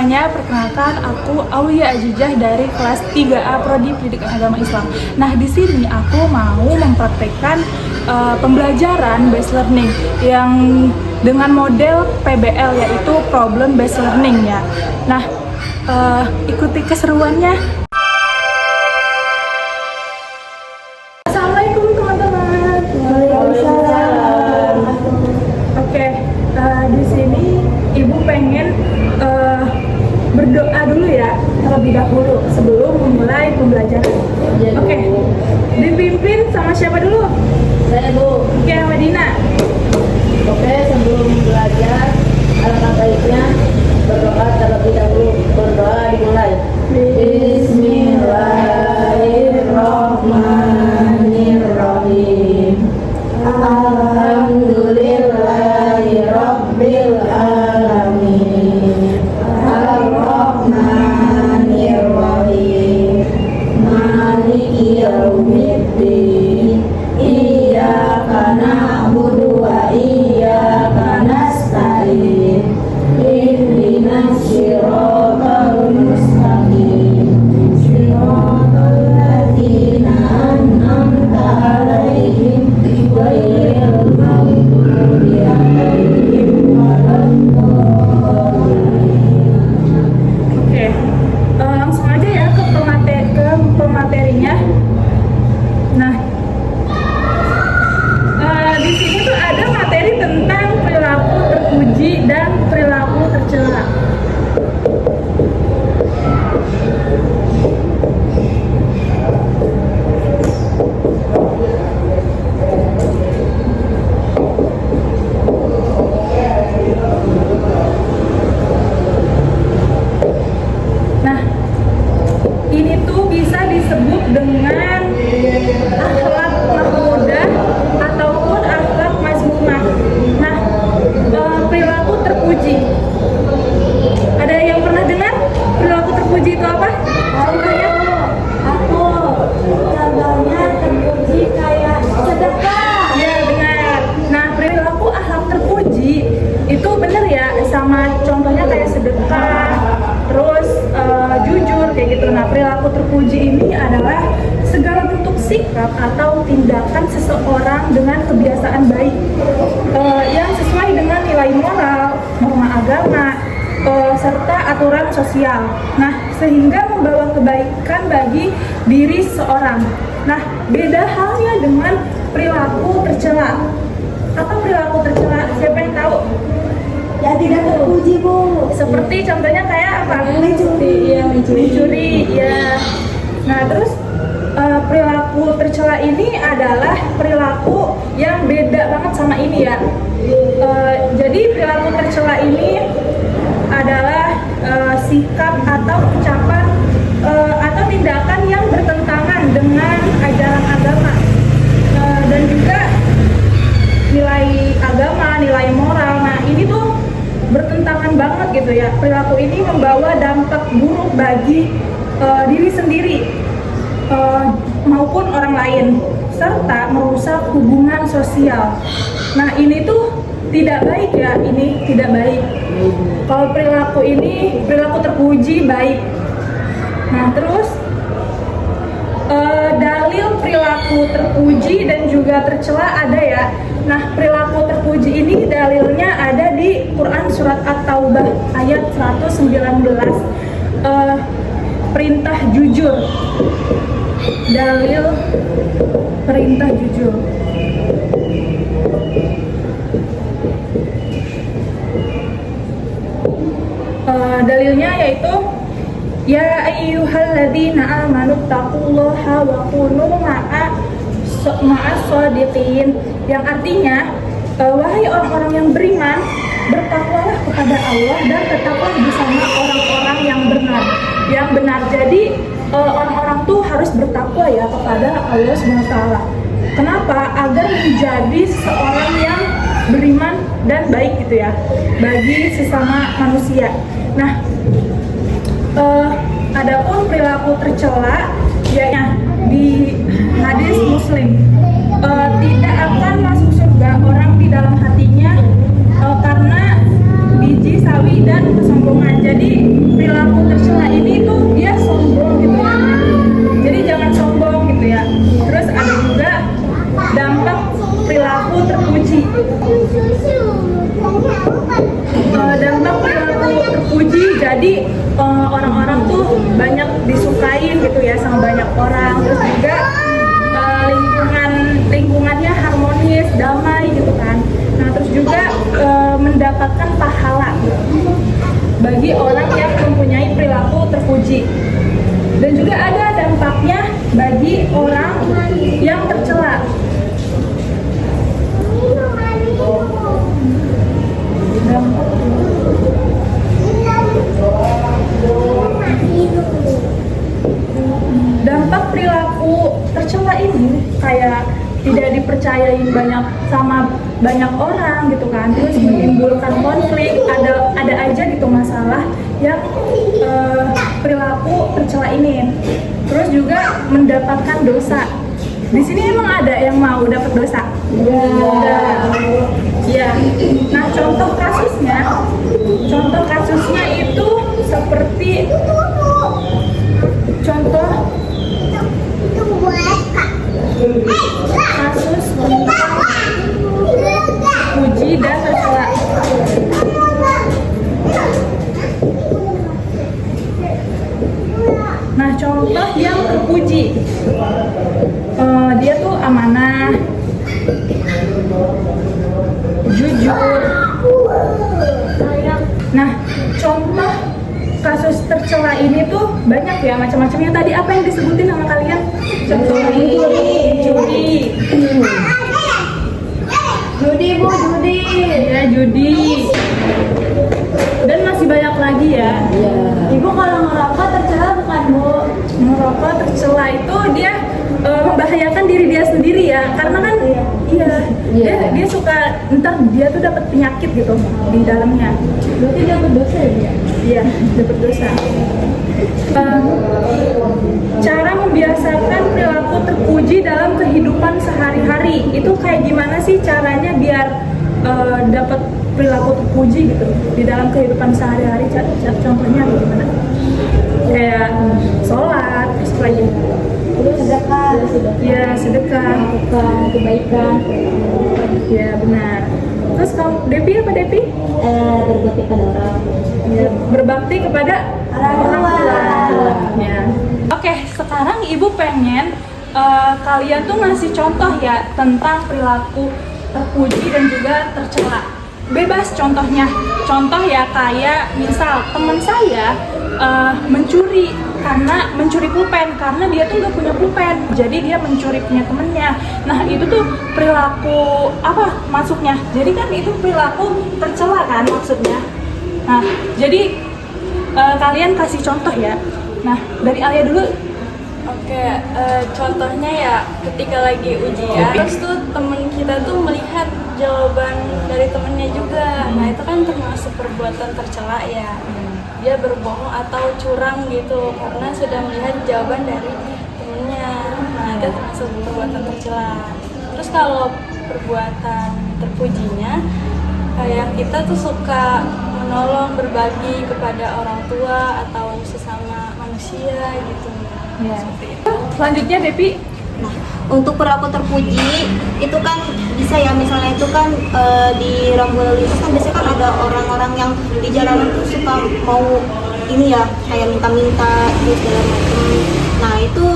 semuanya, perkenalkan aku Aulia Azizah dari kelas 3A Prodi Pendidikan Agama Islam. Nah, di sini aku mau mempraktekkan pembelajaran based learning yang dengan model PBL, yaitu problem based learning ya. Nah, ikuti keseruannya. Assalamualaikum teman-teman. Waalaikumsalam. Oke, di sini Ibu pengen berdoa dulu ya terlebih dahulu sebelum memulai pembelajaran. Oke, dipimpin sama siapa dulu? Saya Bu. Oke, Madina. Oke, sebelum belajar alangkah baiknya berdoa terlebih dahulu. Berdoa dimulai. Bismillahirrahmanirrahim. Alhamdulillahirabbil alamin. Ar-Rahmanir-Rahim. Maliki yaumiddin. Iyyaka na'budu wa iyyaka nasta'in. Ihdinas siratal mustaqim. Siratal ladzina an'amta 'alaihim ghairil maghdubi 'alaihim waladdallin. Oke, langsung aja ya ke pematerinya. Nah, di sini tuh ada materi tentang perilaku terpuji dan perilaku tercela. Nah, ini tuh bisa disebut dengan akhlak mahmudah ataupun akhlak mazmumah. Nah, perilaku terpuji. Ada yang pernah dengar perilaku terpuji itu apa? Contohnya? Aku contohnya terpuji kayak sedekah. Ya, benar. Nah, perilaku akhlak terpuji itu benar ya, sama contohnya kayak sedekah, terus jujur kayak gitu. Nah, perilaku terpuji ini adalah segala bentuk sikap atau tindakan seseorang dengan kebiasaan baik yang sesuai dengan nilai moral, norma agama, serta aturan sosial. Nah, sehingga membawa kebaikan bagi diri seorang. Nah, beda halnya dengan perilaku tercela. Apa perilaku tercela? Siapa yang tahu? Ya tidak terpuji Bu. Seperti contohnya kayak apa? Mencuri. Iya, Mencuri, ya. Nah, terus perilaku tercela ini adalah perilaku yang beda banget sama ini ya. Jadi perilaku tercela ini adalah sikap atau ucapan atau tindakan yang bertentangan dengan ajaran agama dan juga nilai agama, nilai moral. Nah, ini tuh bertentangan banget gitu ya. Perilaku ini membawa dampak buruk bagi diri sendiri maupun orang lain, serta merusak hubungan sosial. Nah, ini tuh tidak baik ya, ini tidak baik. Kalau perilaku ini, perilaku terpuji baik. Nah, terus dalil perilaku terpuji dan juga tercela ada ya. Nah, perilaku terpuji ini dalilnya ada di Quran surat At-Taubah ayat 119. Perintah jujur. Dalil perintah jujur. Dalilnya yaitu ya ayyuhalladzina amanu taqullaha wa kunu ma'as shadiqin, yang artinya wahai orang-orang yang beriman, bertakwalah kepada Allah dan tetaplah bersama orang-orang yang benar. Jadi orang-orang tuh harus bertakwa ya kepada Allah SWT. Kenapa? Agar menjadi seorang yang beriman dan baik gitu ya bagi sesama manusia. Nah, adapun perilaku tercela ya di hadis Muslim, tidak akan masuk surga orang di dalam hatinya karena biji sawi dan kesombongan. Jadi tercela ini tuh dia sombong gitu ya. Jadi jangan sombong gitu ya. Terus ada juga dampak perilaku terpuji. Dampak perilaku terpuji, jadi orang-orang tuh banyak disukain gitu ya sama banyak orang. Terus juga lingkungannya harmonis, damai gitu kan. Nah terus juga mendapatkan pahala bagi orang yang mempunyai perilaku terpuji. Dan juga ada dampaknya bagi orang yang tercela. Dampak perilaku tercela ini kayak tidak dipercayain sama banyak orang gitu kan, terus menimbulkan konflik, ada aja gitu masalah yang perilaku tercela ini. Terus juga mendapatkan dosa. Di sini emang ada yang mau dapat dosa? Ya. Nah, contoh kasusnya itu seperti contoh kasus tentang puji dan tercela. Nah, contoh yang terpuji, dia tuh amanah, jujur. Nah, contoh kasus tercela ini tuh banyak ya macam-macamnya. Tadi apa yang disebutin sama kalian? Judi. Judi, Bu, judi. Ya, judi. Dan masih banyak lagi ya. Ibu kalau ngerokok tercela bukan, Bu? Merokok tercela itu dia membahayakan diri dia sendiri ya, karena kan dia suka ntar dia tuh dapat penyakit gitu di dalamnya. Berarti dapat dosa ya? Iya, dapat dosa. Cara membiasakan perilaku terpuji dalam kehidupan sehari-hari itu kayak gimana sih caranya biar dapat perilaku terpuji gitu di dalam kehidupan sehari-hari? Contohnya gimana? Kayak sholat, terus lagi Sedekah. ya sedekah, Kebaikan. ya benar. Terus kamu Depi apa Depi? Berbakti pada orang. Ya, berbakti kepada Orang tua. Ya. Oke, sekarang ibu pengen kalian tuh ngasih contoh ya tentang perilaku terpuji dan juga tercela. Bebas contohnya. Contoh ya kayak misal teman saya mencuri pulpen karena dia tuh nggak punya pulpen, jadi dia mencuri punya temennya. Nah itu tuh perilaku apa masuknya? Jadi kan itu perilaku tercela kan maksudnya. Nah jadi kalian kasih contoh ya. Nah dari Alia dulu. Oke, contohnya ya ketika lagi ujian, terus tuh temen kita tuh melihat jawaban dari temennya juga. Nah itu kan termasuk perbuatan tercela ya. Dia berbohong atau curang gitu karena sudah melihat jawaban dari temennya. Nah itu termasuk perbuatan tercela. Terus kalau perbuatan terpujinya, kayak kita tuh suka menolong, berbagi kepada orang tua atau sesama manusia gitu. Ya. Selanjutnya Depi. Nah, untuk perilaku terpuji itu kan bisa ya, misalnya itu kan di rambu lalu lintas kan biasanya kan ada orang-orang yang di jalanan tuh suka mau ini ya kayak minta-minta gitu segala macam. Nah itu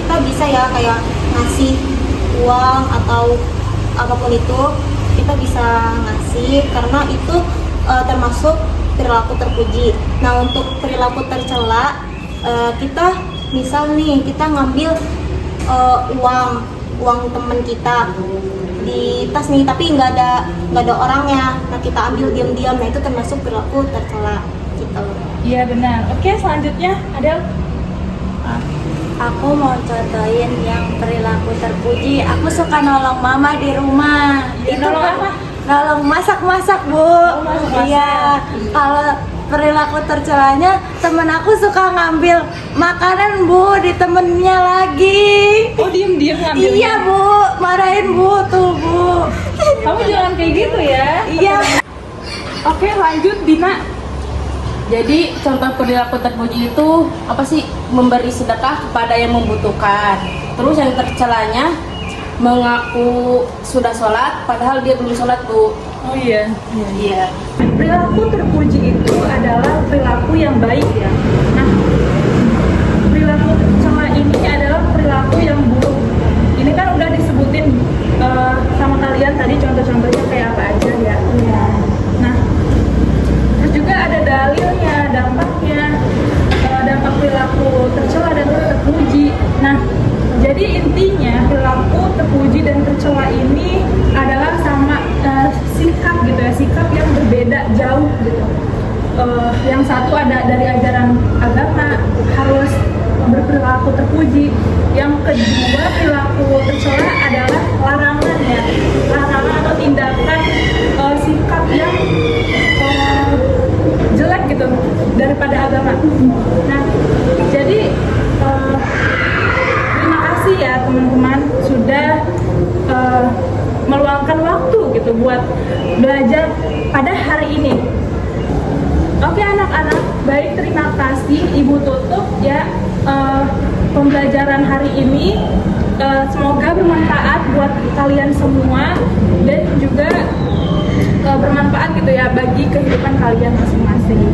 kita bisa ya kayak ngasih uang atau apapun itu kita bisa ngasih karena itu termasuk perilaku terpuji. Nah untuk perilaku tercela kita misal nih kita ngambil uang temen kita di tas nih tapi nggak ada orangnya, nah kita ambil diam-diam, nah itu termasuk perilaku tercela gitu. Iya benar. Oke selanjutnya Adel. Aku mau contohin yang perilaku terpuji. Aku suka nolong mama di rumah. Nolong apa? Nolong masak-masak, Bu. masak-masak. Iya. Kalau perilaku tercelanya, temen aku suka ngambil makanan, Bu, di temennya lagi. Oh diem-diem ngambilnya? Iya, Bu. Marahin, Bu, tuh, Bu. Kamu jangan kayak gitu ya. Iya. Oke lanjut Dina. Jadi contoh perilaku terpuji itu apa sih? Memberi sedekah kepada yang membutuhkan. Terus yang tercelanya mengaku sudah sholat padahal dia belum sholat, Bu. Oh iya. Iya. Perilaku terpuji itu adalah perilaku yang baik ya. Nah, perilaku tercela ini adalah perilaku yang buruk. Ini kan udah disebutin sama kalian tadi contoh-contohnya kayak apa aja ya. Nah, terus juga ada dalilnya, dampaknya, dampak perilaku tercela dan terpuji. Nah, jadi intinya perilaku terpuji dan tercela ini adalah sama sikap gitu ya, sikap yang berbeda jauh gitu. Yang satu ada dari ajaran agama harus berperilaku terpuji. Yang kedua perilaku tercela adalah larangan ya, larangan atau tindakan sikap yang jelek gitu daripada agama. Nah, jadi terima kasih ya teman-teman sudah meluangkan waktu gitu buat belajar pada hari ini. Oke anak-anak, baik terima kasih Ibu tutup ya pembelajaran hari ini. Semoga bermanfaat buat kalian semua dan juga bermanfaat gitu ya bagi kehidupan kalian masing-masing.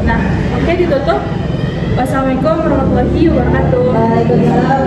Nah, oke ditutup. Wassalamualaikum warahmatullahi wabarakatuh. Waalaikumsalam